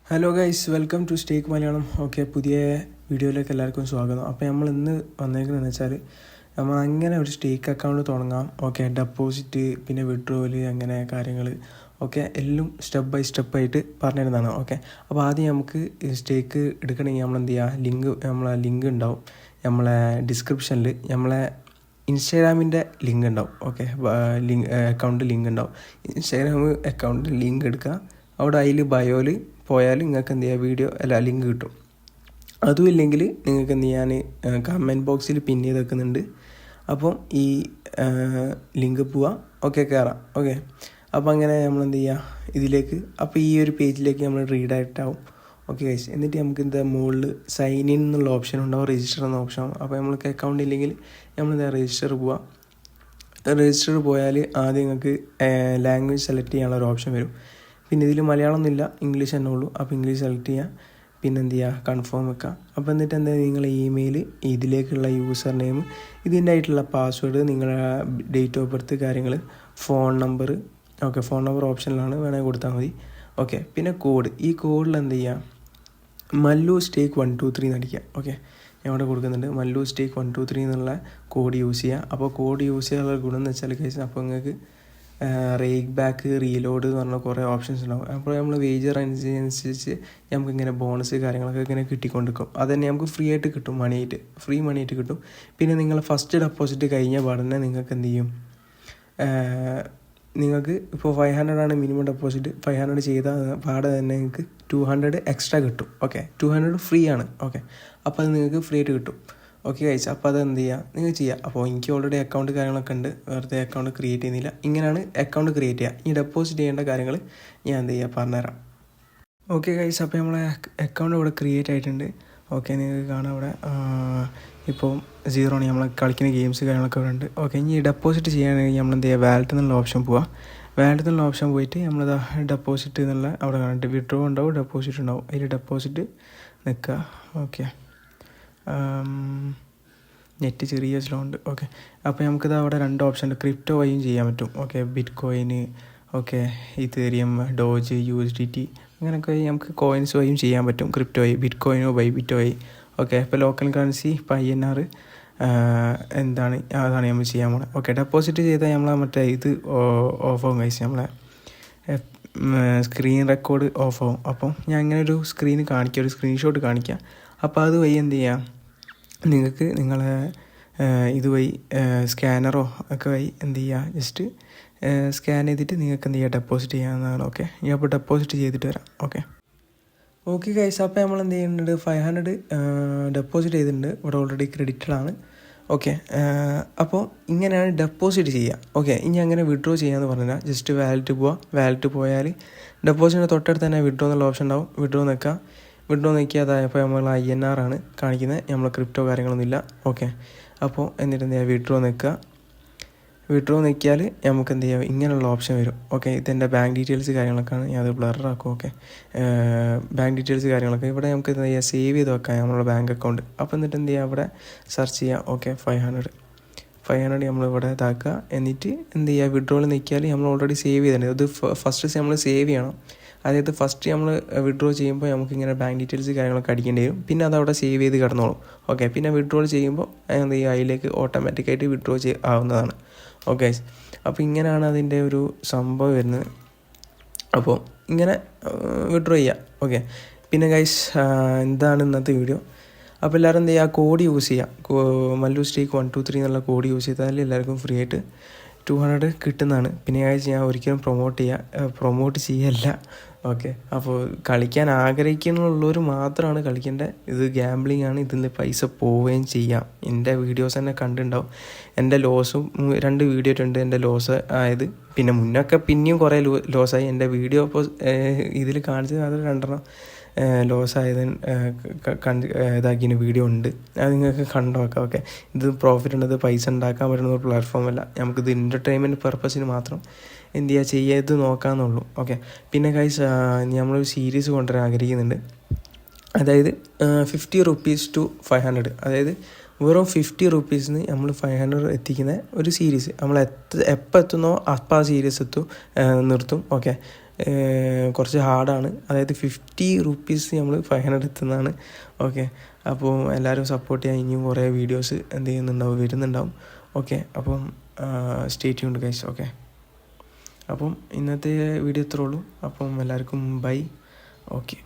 Hello guys, welcome to stake Malayalam. Okay, പുതിയ വീഡിയോയിലേക്ക് എല്ലാവർക്കും സ്വാഗതം. അപ്പോൾ നമ്മൾ ഇന്ന് വന്നേക്കുന്നതെന്ന് വെച്ചാൽ നമ്മൾ അങ്ങനെ ഒരു സ്റ്റേക്ക് അക്കൗണ്ട് തുടങ്ങാം. ഓക്കെ, ഡെപ്പോസിറ്റ് പിന്നെ വിഡ്രോവൽ അങ്ങനെ കാര്യങ്ങൾ ഓക്കെ എല്ലാം സ്റ്റെപ്പ് ബൈ സ്റ്റെപ്പായിട്ട് പറഞ്ഞിരുന്നതാണ്. ഓക്കെ, അപ്പോൾ ആദ്യം നമുക്ക് സ്റ്റേക്ക് എടുക്കണമെങ്കിൽ നമ്മൾ എന്ത് ചെയ്യുക, നമ്മളെ ലിങ്ക് ഉണ്ടാവും നമ്മളെ ഡിസ്ക്രിപ്ഷനിൽ, നമ്മളെ ഇൻസ്റ്റാഗ്രാമിൻ്റെ ലിങ്ക് ഉണ്ടാവും. ഓക്കെ, അക്കൗണ്ട് ലിങ്ക് ഉണ്ടാവും. ഇൻസ്റ്റാഗ്രാം അക്കൗണ്ട് ലിങ്ക് എടുക്കുക. അവിടെ അതിൽ ബയോയിൽ പോയാൽ നിങ്ങൾക്ക് എന്ത് ചെയ്യുക, ലിങ്ക് കിട്ടും. അതും ഇല്ലെങ്കിൽ നിങ്ങൾക്ക് എന്ത് ചെയ്യാൻ കമൻറ്റ് ബോക്സിൽ പിൻ ചെയ്ത് വെക്കുന്നുണ്ട്. അപ്പം ഈ ലിങ്ക് പോവാം. ഓക്കെ, കയറാം. ഓക്കെ, അപ്പോൾ അങ്ങനെ നമ്മൾ എന്ത് ചെയ്യുക ഇതിലേക്ക്, അപ്പോൾ ഈ ഒരു പേജിലേക്ക് നമ്മൾ റീഡയറക്റ്റ് ആവും. ഓക്കെ ഗൈസ്, എന്നിട്ട് നമുക്ക് എന്താ മുകളിൽ സൈൻ ഇൻ എന്നുള്ള ഓപ്ഷൻ ഉണ്ടാവും, രജിസ്റ്റർ എന്ന ഓപ്ഷൻ. അപ്പോൾ നമ്മൾക്ക് അക്കൗണ്ട് ഇല്ലെങ്കിൽ നമ്മൾ എന്താ രജിസ്റ്റർ പോവാം. രജിസ്റ്റർ പോയാൽ ആദ്യം നിങ്ങൾക്ക് ലാംഗ്വേജ് സെലക്ട് ചെയ്യാനുള്ള ഒരു ഓപ്ഷൻ വരും. പിന്നെ ഇതിൽ മലയാളമൊന്നുമില്ല, ഇംഗ്ലീഷ് തന്നെ ഉള്ളൂ. അപ്പോൾ ഇംഗ്ലീഷ് സെലക്ട് ചെയ്യുക. പിന്നെ എന്ത് ചെയ്യുക, കൺഫേം വെക്കുക. അപ്പോൾ എന്നിട്ട് എന്താ നിങ്ങളെ ഇമെയിൽ, ഇതിലേക്കുള്ള യൂസർ നെയിം, ഇതിൻ്റെ ആയിട്ടുള്ള പാസ്വേഡ്, നിങ്ങളുടെ ഡേറ്റ് ഓഫ് ബർത്ത് കാര്യങ്ങൾ, phone number. Okay, phone number ഓപ്ഷനിലാണ്, വേണമെങ്കിൽ കൊടുത്താൽ മതി. ഓക്കെ, പിന്നെ കോഡ്. ഈ കോഡിൽ എന്ത് ചെയ്യുക, മല്ലു സ്റ്റേക്ക് 123 എന്നടിക്കുക. ഓക്കെ, ഞാൻ അവിടെ കൊടുക്കുന്നുണ്ട് മല്ലു സ്റ്റേക്ക് 123 എന്നുള്ള കോഡ് യൂസ് ചെയ്യുക. അപ്പോൾ കോഡ് യൂസ് ചെയ്യാനുള്ള ഗുണം എന്ന് വെച്ചാൽ കേസ്, അപ്പോൾ നിങ്ങൾക്ക് റേക്ക് ബാക്ക്, റീലോഡ് എന്ന് പറഞ്ഞ കുറേ ഓപ്ഷൻസ് ഉണ്ടാവും. അപ്പോൾ നമ്മൾ വേജർ അനുസരിച്ച് നമുക്കിങ്ങനെ ബോണസ് കാര്യങ്ങളൊക്കെ ഇങ്ങനെ കിട്ടിക്കൊണ്ടിരിക്കും. അത് തന്നെ നമുക്ക് ഫ്രീ ആയിട്ട് കിട്ടും, ഫ്രീ മണിയായിട്ട് കിട്ടും. പിന്നെ നിങ്ങൾ ഫസ്റ്റ് ഡെപ്പോസിറ്റ് കഴിഞ്ഞ പാടന്നെ നിങ്ങൾക്ക് എന്ത് ചെയ്യും, നിങ്ങൾക്ക് ഇപ്പോൾ 500 ആണ് മിനിമം ഡെപ്പോസിറ്റ്. 500 ചെയ്ത പാടെ തന്നെ നിങ്ങൾക്ക് 200 എക്സ്ട്രാ കിട്ടും. ഓക്കെ, 200 ഫ്രീ ആണ്. ഓക്കെ, അപ്പോൾ അത് നിങ്ങൾക്ക് ഫ്രീ ആയിട്ട് കിട്ടും. ഓക്കെ ഗൈസ്, അപ്പോൾ അത് എന്ത് ചെയ്യുക, നിങ്ങൾ ചെയ്യുക. അപ്പോൾ എനിക്ക് ഓൾറെഡി അക്കൗണ്ട് കാര്യങ്ങളൊക്കെ ഉണ്ട്, വെറുതെ അക്കൗണ്ട് ക്രിയേറ്റ് ചെയ്യുന്നില്ല. ഇങ്ങനെയാണ് അക്കൗണ്ട് ക്രിയേറ്റ് ചെയ്യുക. ഈ ഡെപ്പോസിറ്റ് ചെയ്യേണ്ട കാര്യങ്ങൾ ഞാൻ എന്ത് ചെയ്യുക പറഞ്ഞുതരാം. ഓക്കെ ഗൈസ്, അപ്പോൾ നമ്മളെ അക്കൗണ്ട് ഇവിടെ ക്രിയേറ്റ് ആയിട്ടുണ്ട്. ഓക്കെ, നിങ്ങൾക്ക് കാണാം ഇവിടെ ഇപ്പോൾ 0 ആണ്. നമ്മൾ കളിക്കുന്ന ഗെയിംസ് കാര്യങ്ങളൊക്കെ ഇവിടെ ഉണ്ട്. ഓക്കെ, ഇനി ഡെപ്പോസിറ്റ് ചെയ്യാനാണെങ്കിൽ നമ്മൾ എന്ത് ചെയ്യുക, വാലറ്റ് എന്നുള്ള ഓപ്ഷൻ പോവുക. വാലറ്റ് എന്നുള്ള ഓപ്ഷൻ പോയിട്ട് നമ്മളിത് ഡെപ്പോസിറ്റ് എന്നുള്ള അവിടെ കാണുന്നുണ്ട്, വിഡ്രോ ഉണ്ടാവും, ഡെപ്പോസിറ്റ് ഉണ്ടാവും. അതിൽ ഡെപ്പോസിറ്റ് നിൽക്കുക. ഓക്കെ, നെറ്റ് ചെറിയ സ്ലോ ഉണ്ട്. ഓക്കെ, അപ്പോൾ നമുക്കിത് അവിടെ 2 ഓപ്ഷൻ ഉണ്ട്. ക്രിപ്റ്റോ വഴിയും ചെയ്യാൻ പറ്റും. Okay, bitcoin, okay, ethereum, doge, USDT അങ്ങനെയൊക്കെ നമുക്ക് കോയിൻസ് വഴിയും ചെയ്യാൻ പറ്റും. ക്രിപ്റ്റോ വഴി, ബിറ്റ് കോയിനോ ബൈബിറ്റോ വഴി. ഓക്കെ, ഇപ്പോൾ ലോക്കൽ കറൻസി ഇപ്പോൾ INR എന്താണ്, അതാണ് നമ്മൾ ചെയ്യാൻ പോകുന്നത്. ഓക്കെ, ഡെപ്പോസിറ്റ് ചെയ്താൽ നമ്മളെ മറ്റേ ഇത് ഓഫാകും കഴിച്ച്, നമ്മളെ സ്ക്രീൻ റെക്കോർഡ് ഓഫാകും. അപ്പം ഞാൻ ഇങ്ങനെ ഒരു സ്ക്രീന് കാണിക്കാം, ഒരു സ്ക്രീൻഷോട്ട് കാണിക്കാം. അപ്പോൾ അത് വഴി എന്ത് ചെയ്യാം, നിങ്ങൾക്ക് നിങ്ങളെ ഇതുവഴി സ്കാനറോ ഒക്കെ വഴി എന്ത് ചെയ്യുക, ജസ്റ്റ് സ്കാൻ ചെയ്തിട്ട് നിങ്ങൾക്ക് എന്ത് ചെയ്യുക, ഡെപ്പോസിറ്റ് ചെയ്യാവുന്നതാണ്. ഓക്കെ, ഞാൻ അപ്പോൾ ഡെപ്പോസിറ്റ് ചെയ്തിട്ട് വരാം. ഓക്കെ ഗൈസ്, അപ്പോൾ നമ്മൾ എന്ത് ചെയ്യുന്നുണ്ട്, 500 ഡെപ്പോസിറ്റ് ചെയ്തിട്ടുണ്ട്. ഇവിടെ ഓൾറെഡി ക്രെഡിറ്റഡ് ആണ്. ഓക്കെ, അപ്പോൾ ഇങ്ങനെയാണ് ഡെപ്പോസിറ്റ് ചെയ്യുക. ഓക്കെ, ഇനി അങ്ങനെ വിഡ്രോ ചെയ്യാമെന്ന് പറഞ്ഞാൽ ജസ്റ്റ് വാലറ്റ് പോവുക. വാലറ്റ് പോയാൽ ഡെപ്പോസിറ്റിന് തൊട്ടടുത്ത് തന്നെ വിഡ്രോ എന്നുള്ള ഓപ്ഷൻ ഉണ്ടാവും. വിഡ്രോ നിൽക്കുക. വിഡ്രോ നോക്കിയതായപ്പോൾ നമ്മൾ INR ആണ് കാണിക്കുന്നത്, നമ്മൾ ക്രിപ്റ്റോ കാര്യങ്ങളൊന്നുമില്ല. ഓക്കെ, അപ്പോൾ എന്നിട്ട് എന്ത് ചെയ്യുക, വിഡ്രോ നിൽക്കുക. വിഡ്രോ നിൽക്കിയാൽ നമുക്ക് എന്ത് ചെയ്യുക, ഇങ്ങനെയുള്ള ഓപ്ഷൻ വരും. ഓക്കെ, ഇതെൻ്റെ ബാങ്ക് ഡീറ്റെയിൽസ് കാര്യങ്ങളൊക്കെയാണ്, ഞാൻ അത് ബ്ലറാക്കും. ഓക്കെ, ബാങ്ക് ഡീറ്റെയിൽസ് കാര്യങ്ങളൊക്കെ ഇവിടെ നമുക്ക് എന്ത് ചെയ്യുക, സേവ് ചെയ്ത് വെക്കാം നമ്മുടെ ബാങ്ക് അക്കൗണ്ട്. അപ്പോൾ എന്നിട്ട് എന്ത് ചെയ്യുക, അവിടെ സെർച്ച് ചെയ്യുക. ഓക്കെ, 500 നമ്മളിവിടെ ഇതാക്കുക. എന്നിട്ട് എന്ത് ചെയ്യുക, വിഡ്രോയിൽ നിൽക്കിയാൽ നമ്മൾ ഓൾറെഡി സേവ് ചെയ്തിട്ടുണ്ട്. ഇത് ഫസ്റ്റ് നമ്മൾ സേവ് ചെയ്യണം. അതായത് ഫസ്റ്റ് നമ്മൾ വിഡ്രോ ചെയ്യുമ്പോൾ നമുക്കിങ്ങനെ ബാങ്ക് ഡീറ്റെയിൽസ് കാര്യങ്ങളൊക്കെ അടിക്കേണ്ടി വരും. പിന്നെ അതവിടെ സേവ് ചെയ്ത് കിടന്നോളും. ഓക്കെ, പിന്നെ വിഡ്രോൾ ചെയ്യുമ്പോൾ എന്ത് ചെയ്യുക, അതിലേക്ക് ഓട്ടോമാറ്റിക്കായിട്ട് വിഡ്രോ ആവുന്നതാണ്. ഓക്കെ, അപ്പോൾ ഇങ്ങനെയാണ് അതിൻ്റെ ഒരു സംഭവം വരുന്നത്. അപ്പോൾ ഇങ്ങനെ വിഡ്രോ ചെയ്യുക. ഓക്കെ, പിന്നെ ഗൈസ് എന്താണ് ഇന്നത്തെ വീഡിയോ. അപ്പോൾ എല്ലാവരും എന്ത് ചെയ്യുക, കോഡ് യൂസ് ചെയ്യുക. മല്ലു സ്റ്റേക്ക് 123 എന്നുള്ള കോഡ് യൂസ് ചെയ്താൽ എല്ലാവർക്കും ഫ്രീ ആയിട്ട് 200 കിട്ടുന്നതാണ്. പിന്നെ ഗൈസ് ഞാൻ ഒരിക്കലും പ്രൊമോട്ട് ചെയ്യല്ല. ഓക്കെ, അപ്പോൾ കളിക്കാൻ ആഗ്രഹിക്കുന്നുള്ളവർ മാത്രമാണ് കളിക്കേണ്ടത്. ഇത് ഗാംബ്ലിംഗ് ആണ്, ഇതിൽ പൈസ പോവുകയും ചെയ്യാം. എൻ്റെ വീഡിയോസ് തന്നെ കണ്ടിട്ടുണ്ടാവും. എൻ്റെ ലോസും 2 വീഡിയോ ഉണ്ട് എൻ്റെ ലോസ് ആയത്. പിന്നെ മുന്നൊക്കെ പിന്നെയും കുറേ ലോസായി. എൻ്റെ വീഡിയോ ഇപ്പോൾ ഇതിൽ കാണിച്ചത് അത് 2 ലോസായത് ഇതാക്കിയ വീഡിയോ ഉണ്ട്, അത് നിങ്ങൾക്ക് കണ്ടു നോക്കാം. ഓക്കെ, ഇത് പ്രോഫിറ്റ് ഉണ്ട്, ഇത് പൈസ ഉണ്ടാക്കാൻ പറ്റുന്ന ഒരു പ്ലാറ്റ്ഫോമല്ല. നമുക്കിത് എൻ്റർടൈൻമെൻറ്റ് പർപ്പസിന് മാത്രം എന്ത് ചെയ്യുക, ചെയ്ത് നോക്കാമെന്നുള്ളൂ. ഓക്കെ, പിന്നെ ഗൈസ് നമ്മളൊരു സീരീസ് കൊണ്ടുവരാൻ ആഗ്രഹിക്കുന്നുണ്ട്. അതായത് 50 rupees to 500, അതായത് വെറും 50 rupeesന് നമ്മൾ 500 എത്തിക്കുന്ന ഒരു സീരീസ്. നമ്മൾ എപ്പോൾ എത്തുന്നോ അപ്പോൾ ആ സീരീസ് നിർത്തും. ഓക്കെ, കുറച്ച് ഹാർഡാണ്. അതായത് 50 റുപ്പീസ് നമ്മൾ 500 എത്തുന്നതാണ്. ഓക്കെ, അപ്പോൾ എല്ലാവരും സപ്പോർട്ട് ചെയ്യാൻ ഇനിയും കുറേ വീഡിയോസ് വരുന്നുണ്ടാവും. ഓക്കെ, അപ്പം സ്റ്റേ ട്യൂൺഡ് ഗൈസ്. ഓക്കെ, അപ്പം ഇന്നത്തെ വീഡിയോ ഇത്രേ ഉള്ളൂ. അപ്പം എല്ലാവർക്കും ബൈ. ഓക്കെ.